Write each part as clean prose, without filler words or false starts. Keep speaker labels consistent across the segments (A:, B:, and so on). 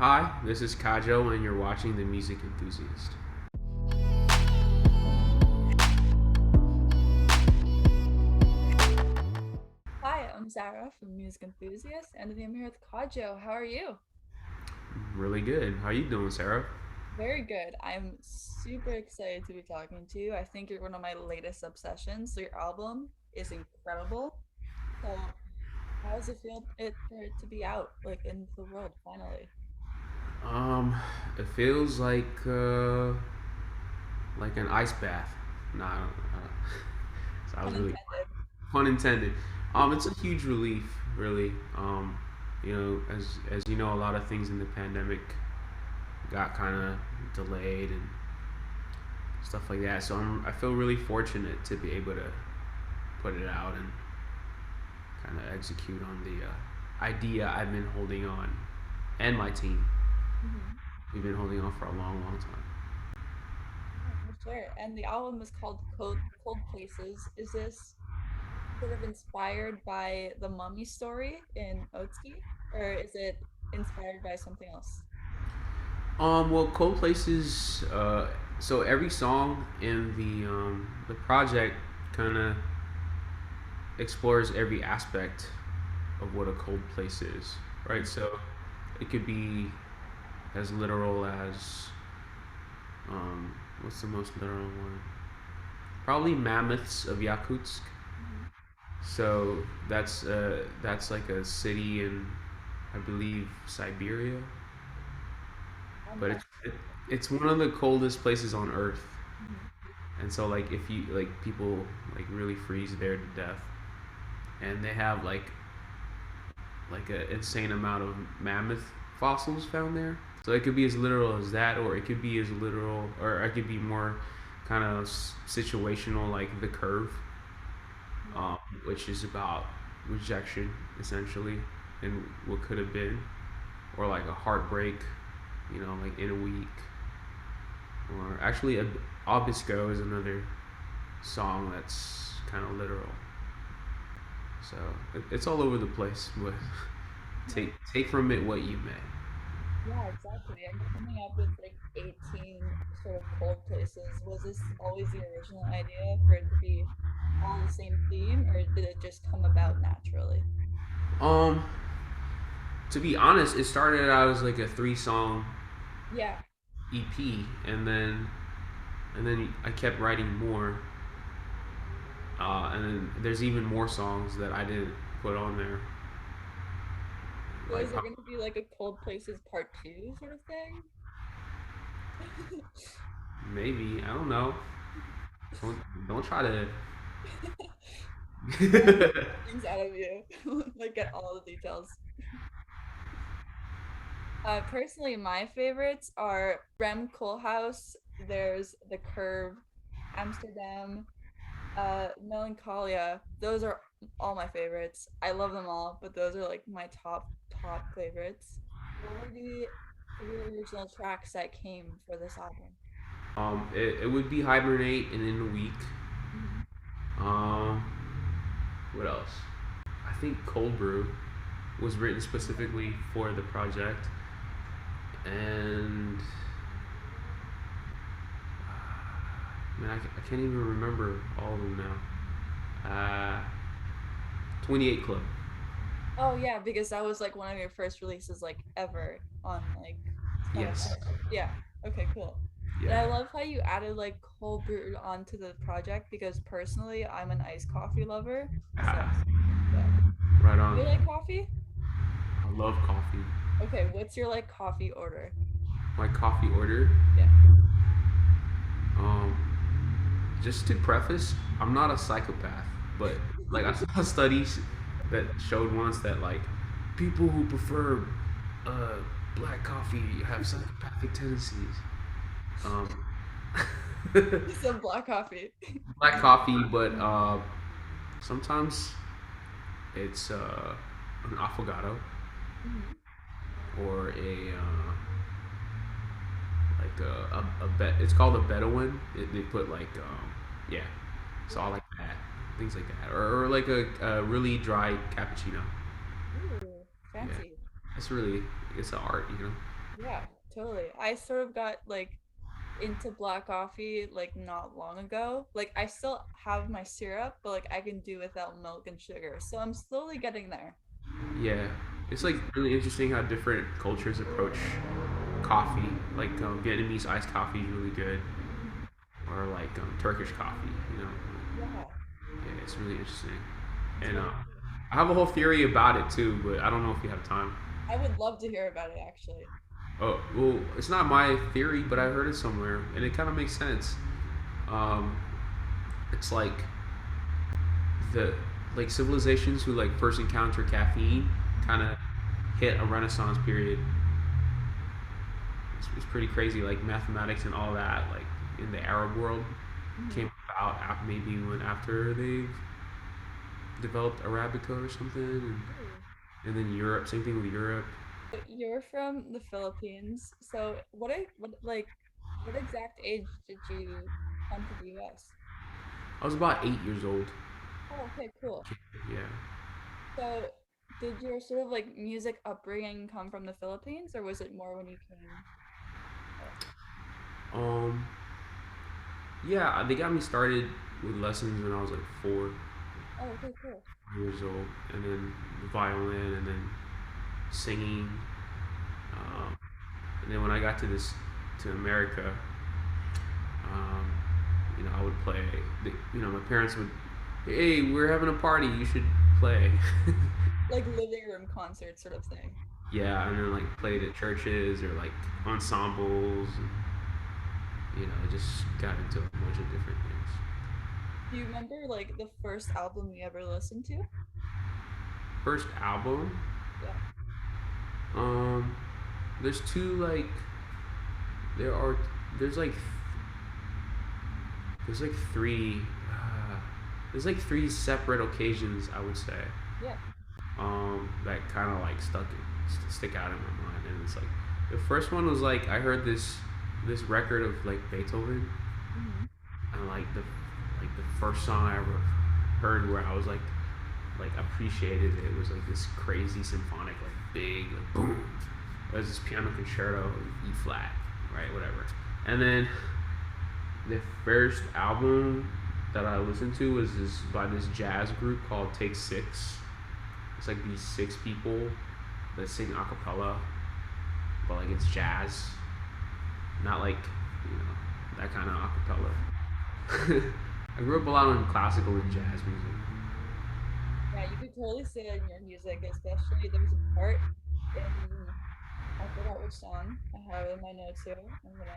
A: Hi, this is Kajo, and you're watching The Music Enthusiast.
B: Hi, I'm Sarah from Music Enthusiast, and today I'm here with Kajo. How are you?
A: Really good. How you doing, Sarah?
B: Very good. I'm super excited to be talking to you. I think you're one of my latest obsessions. So your album is incredible. So how does it feel for it to be out like in the world finally?
A: Um, it feels like an ice bath. Nah, so I was really
B: Unintended.
A: pun intended. It's a huge relief, really. As you know, a lot of things in the pandemic got kind of delayed and stuff like that. So I feel really fortunate to be able to put it out and kind of execute on the idea I've been holding on, and my team.
B: Hmm.
A: We've been holding on for a long, long time.
B: Yeah, for sure. And the album is called Cold Places. Is this sort of inspired by the mummy story in Otski, or is it inspired by something else?
A: Well, Cold Places. So every song in the project kind of explores every aspect of what a cold place is, right? So it could be as literal as what's the most literal one? Probably mammoths of Yakutsk.
B: Mhm.
A: So that's like a city in, I believe, Siberia,
B: I'm
A: but
B: not sure.
A: it's one of the coldest places on Earth.
B: Mhm.
A: And so like if you like people like really freeze there to death, and they have like an insane amount of mammoth fossils found there. So it could be as literal as that, or it could be as literal, or it could be more kind of situational, like The Curve,
B: Yeah.
A: which is about rejection essentially, and what could have been, or like a heartbreak, like in a week, or actually Obisco is another song that's kind of literal. So it's all over the place, but
B: Yeah.
A: take from it what you may.
B: Yeah, exactly. And coming up with like 18 sort of cold places, was this always the original idea for it to be all the same theme, or did it just come about naturally?
A: Um, to be honest, it started out as like a 3 song
B: Yeah.
A: EP, and then I kept writing more, and then there's even more songs that I didn't put on there,
B: So
A: like
B: is there going to be like a cold places part two sort of thing?
A: maybe I don't know. Don't try to.
B: Trying to get things out of you, like get all the details. Personally, my favorites are Rem Koolhaas, there's The Curve, Amsterdam, Melancholia. Those are all my favorites. I love them all, but those are like my top favorites. What were the three original tracks that came for this album?
A: It would be hibernate and in a week.
B: Hmm.
A: Um, what else? I think Cold Brew was written specifically for the project, and man, I can't even remember all of them now. 28 Club.
B: Oh yeah, because that was like one of your first releases like ever on like
A: Yes.
B: Spotify. Yeah. Okay, cool. And I
A: Yeah.
B: love how you added like cold brew onto the project because personally I'm an iced coffee lover. So
A: Ah,
B: yeah.
A: right
B: Do
A: on.
B: you like coffee?
A: I love coffee.
B: Okay, what's your like coffee order?
A: My coffee order.
B: Yeah.
A: Um, just to preface, I'm not a psychopath, but like I saw studies that showed once that like people who prefer uh, black coffee have psychopathic tendencies. Um,
B: Some black coffee.
A: black coffee, but sometimes it's an affogato
B: Mhm.
A: or like a bet. It's called a Bedouin. They put like yeah, so I
B: Yeah.
A: like that, things like that, or like a really dry cappuccino.
B: Ooh,
A: Yeah,
B: fancy.
A: it's really it's an art, you know.
B: Yeah, totally. I sort of got like into black coffee like not long ago. Like I still have my syrup, but like I can do without milk and sugar. So I'm slowly getting there.
A: Yeah, it's like really interesting how different cultures approach coffee. Like Vietnamese iced coffee is really good,
B: Mhm.
A: or like Turkish coffee. You know,
B: Yeah,
A: yeah, it's really interesting.
B: it's
A: And
B: really cool.
A: I have a whole theory about it too, but I don't know if we have time.
B: I would love to hear about it actually.
A: Oh, well, it's not my theory, but I heard it somewhere, and it kind of makes sense. Um, it's the like civilizations who like first encounter caffeine kind
B: Mhm.
A: of hit a renaissance period. It's pretty crazy, like mathematics and all that, like in the Arab world
B: Mhm.
A: came about maybe when after they developed Arabica or something,
B: Ooh.
A: and then Europe, same thing with Europe.
B: But you're from the Philippines, so what exact age did you come to the US?
A: I was about 8 years old.
B: Oh, okay, cool.
A: Yeah.
B: So, did your sort of like music upbringing come from the Philippines, or was it more when you came there?
A: Um. Yeah, they got me started with lessons when I was like
B: Oh, okay, cool.
A: 4 years old, and then violin, and then singing.
B: Cool.
A: Um, and then when I got to America, um, I would play. My parents would, hey, we're having a party. You should play.
B: Like living room concert sort of thing.
A: Yeah, and then like played at churches or like ensembles. And, I just got into a bunch of different things.
B: Do you remember like the first album you ever listened to?
A: First album,
B: Yeah.
A: um, there's two like there are there's like there's like three there's like three separate occasions I would say
B: Yeah.
A: that kind of like stick out in my mind, and it's like the first one was like I heard this record of like Beethoven,
B: Hmm.
A: and like the first song I ever heard where I was like appreciated it was like this crazy symphonic like big like boom. It was this piano concerto in E flat, right, whatever. And then the first album that I listened to was this by this jazz group called Take Six. It's like these six people that sing a cappella, but like it's jazz, not like that kind of a cappella. I grew up a lot on classical and jazz music.
B: Yeah, you could totally say that in your music, especially there's a part in I forgot which song. I have it in my notes here. I'm gonna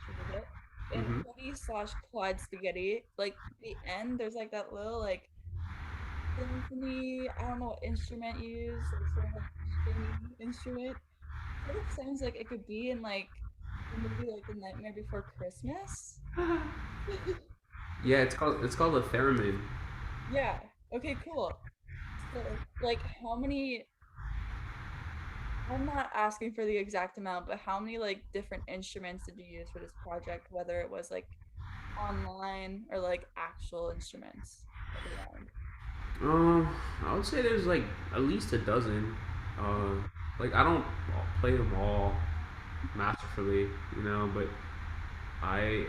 B: choose it. In
A: Hmm.
B: Hoodie slash Clyde Spaghetti, like the end, there's like that little like symphony. I don't know what instrument you use, like sort of like stringy instrument. Sort of sounds like it could be in like the movie like The Nightmare Before Christmas.
A: Yeah, it's called a theremin.
B: Yeah. Okay, cool. So, like, how many? I'm not asking for the exact amount, but how many like different instruments did you use for this project? Whether it was like online or like actual instruments like around.
A: I would say there's like at least a dozen. Uh, like I don't play them all masterfully, but I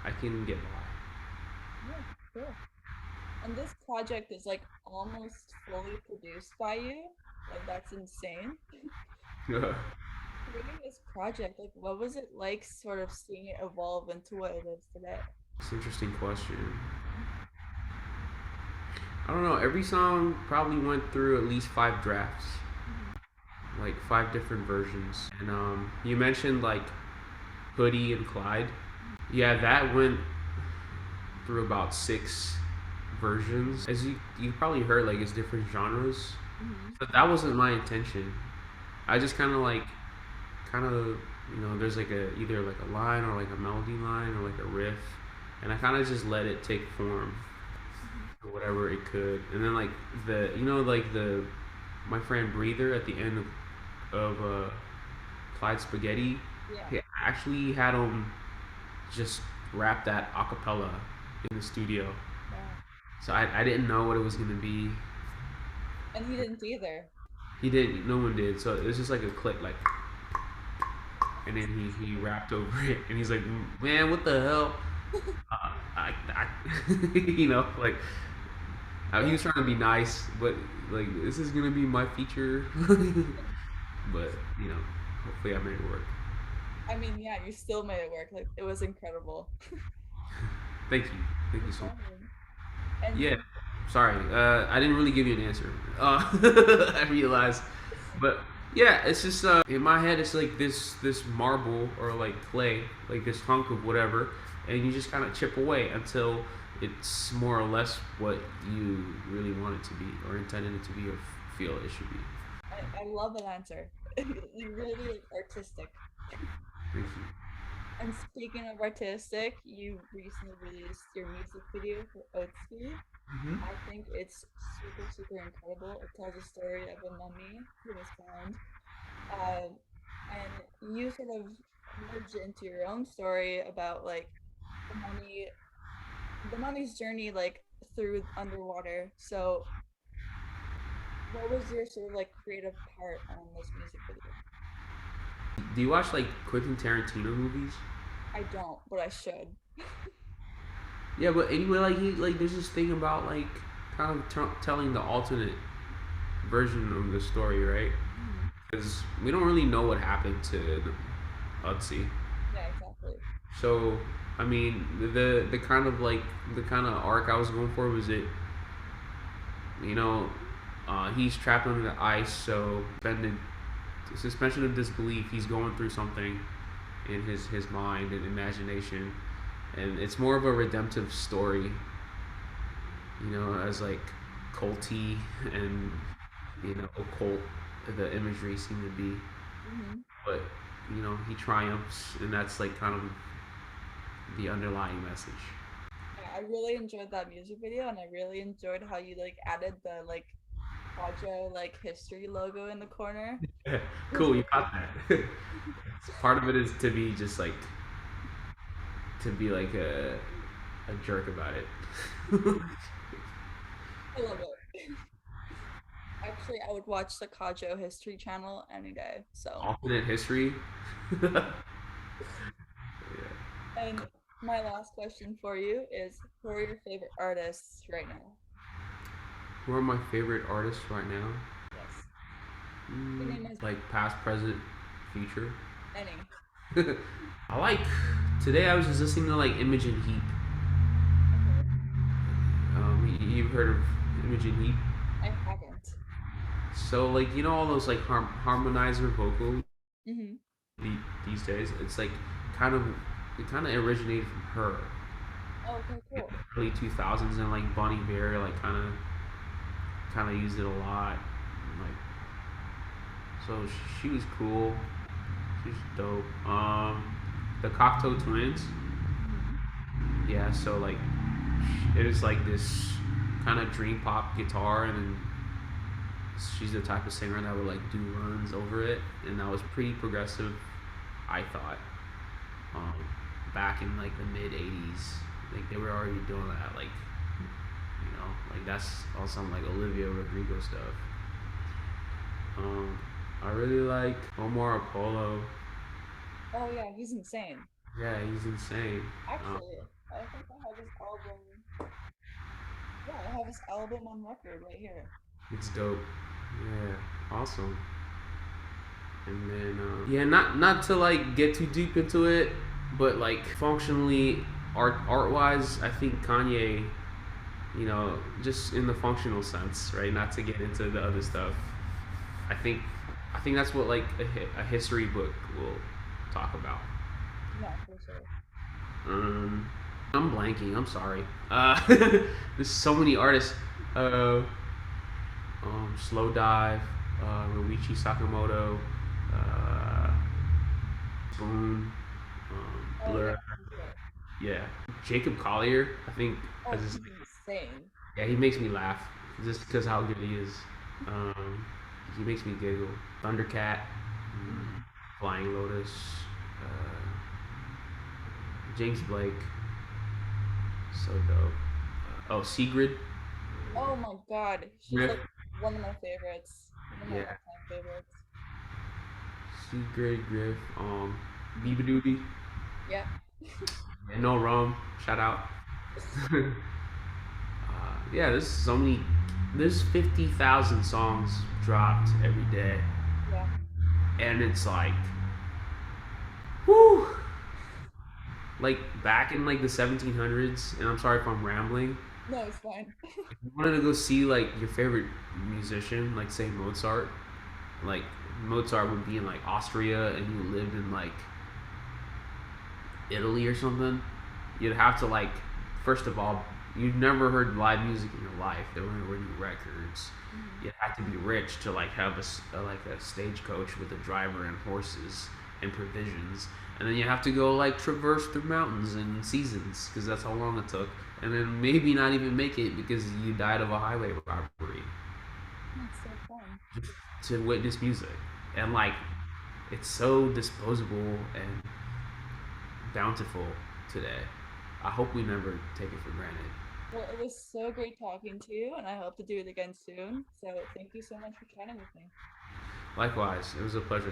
A: I can get
B: Yeah, cool. And this project is like almost fully produced by you. Like that's insane.
A: by.
B: Creating this project, like what was it like sort of seeing it evolve into what it is today?
A: It's an interesting question. I don't know. Every song probably went through at least 5 drafts,
B: Mhm.
A: like 5 different versions. And you mentioned like Hoodie and Clyde. Yeah, that went through about 6 versions. As you probably heard, like it's different genres.
B: Mhm.
A: But that wasn't my intention. I just kind of, there's like a either like a line or like a melody line or like a riff, and I kind of just let it take form
B: Mhm.
A: or whatever it could, and then like the my friend Breather at the end of Clyde Spaghetti,
B: Yeah.
A: he actually had him just rap that a cappella in the studio.
B: Wow.
A: So I didn't know what it was gonna be.
B: And he didn't either.
A: He didn't. No one did. So it was just like a click, like and then he rapped over it, and he's like, man, what the hell? You know, like he
B: Yeah.
A: was trying to be nice, but like this is gonna be my feature. But you know, hopefully I made it work.
B: I mean, yeah, you still made it work. Like it was incredible.
A: Thank you, thank
B: No
A: you so much.
B: problem. And
A: Yeah, sorry, I didn't really give you an answer. I realized, but yeah, it's just in my head, it's like this marble or like clay, like this hunk of whatever, and you just kind of chip away until it's more or less what you really want it to be or intended it to be or feel it should be.
B: I love that answer. You really like artistic.
A: Thank you.
B: And speaking of artistic, you recently released your music video for Otski.
A: Hmm.
B: I think it's super, super incredible. It tells a story of a mummy who was found. Um, and you sort of merge it into your own story about like the mummy, the mummy's journey like through underwater. So, what was your sort of like creative part on this music video?
A: Do you watch like Quentin Tarantino movies?
B: I don't, but I should.
A: Yeah, but anyway, like he like there's this thing about like kind of telling the alternate version of the story, right?
B: Mhm.
A: Because we don't really know what happened to Utsi.
B: Yeah, exactly.
A: So I mean, the kind of like the kind of arc I was going for was it, you know, he's trapped under the ice, so suspended suspension of disbelief. He's going through something in his mind and imagination, and it's more of a redemptive story, you know, as like culty and you know occult the imagery seemed to be,
B: Hmm.
A: but you know he triumphs, and that's like kind of the underlying message.
B: Yeah, I really enjoyed that music video, and I really enjoyed how you like added the like Kajo like history logo in the corner. It was
A: Cool, you
B: really
A: got that. So part of it is to be just like to be like a jerk about it.
B: I love it. Actually, I would watch the Kajo History channel any day. So,
A: Alternate history. Yeah.
B: and my last question for you is who are your favorite artists right now?
A: Who are my favorite artists right now?
B: Yes. Your name is
A: Like past, present, future.
B: any.
A: I like. Today I was just listening to like Imogen Heap.
B: Okay.
A: You've heard of Imogen Heap?
B: I haven't.
A: So like you know all those like harmonizer vocals
B: Mm-hmm.
A: these days. It's like kind of it kind of originated from her.
B: Oh, okay,
A: In
B: cool.
A: the early 2000s, and like Bonnie Bear like kind of used it a lot. Like so she was cool. She's dope. The Cocteau Twins.
B: Mm-hmm.
A: Yeah, so like it is like this kind of dream pop guitar, and then she's the type of singer that would like do runs over it, and that was pretty progressive, I thought. Um, Back in like the mid '80s, like they were already doing that, like you know, like that's all some like Olivia Rodrigo stuff. Um, I really like Omar Apollo.
B: Oh yeah, he's insane.
A: Yeah, he's insane. Um,
B: Actually, I think I have his album. Yeah, I have his album on record right here.
A: it's dope. Yeah, awesome. And then yeah, not to like get too deep into it, but like functionally art wise, I think Kanye, you know, just in the functional sense, right? Not to get into the other stuff. I think I think that's what like a history book will talk about.
B: Yeah, for sure.
A: Um, I'm blanking. I'm sorry. There's so many artists. Uh, Slow Dive, Ruichi Sakamoto, uh, Spoon,
B: Oh yeah,
A: Blur.
B: for sure.
A: Yeah, Jacob Collier. I think I
B: Oh,
A: just
B: he's insane.
A: yeah he makes me laugh just because how good he is. Um, he makes me giggle. Thundercat,
B: Mhm.
A: Flying Lotus, James Blake, so dope. Oh, Sigrid,
B: Oh my God, she's
A: Griff,
B: like one of my favorites, one of my
A: yeah,
B: all-time favorites.
A: Sigrid, Griff. Biba Doobie.
B: Yep.
A: And no rum. Shout out. Yeah, there's so many. There's 50,000 songs dropped every day,
B: Yeah.
A: and it's like, whoo, like back in like the 1700s. And I'm sorry if I'm rambling.
B: No, it's fine.
A: If you wanted to go see like your favorite musician, like say Mozart, like Mozart would be in like Austria, and you lived in like Italy or something, you'd have to like, first of all, you've never heard live music in your life. There weren't any records.
B: Mhm.
A: You'd have to be rich to like have like a stagecoach with a driver and horses and provisions, and then you have to go like traverse through mountains and seasons because that's how long it took, and then maybe not even make it because you died of a highway robbery
B: That's so fun.
A: to witness music, and like it's so disposable and bountiful today. I hope we never take it for granted.
B: Well, it was so great talking to you, and I hope to do it again soon. So thank you so much for chatting with me.
A: Likewise, it was a pleasure.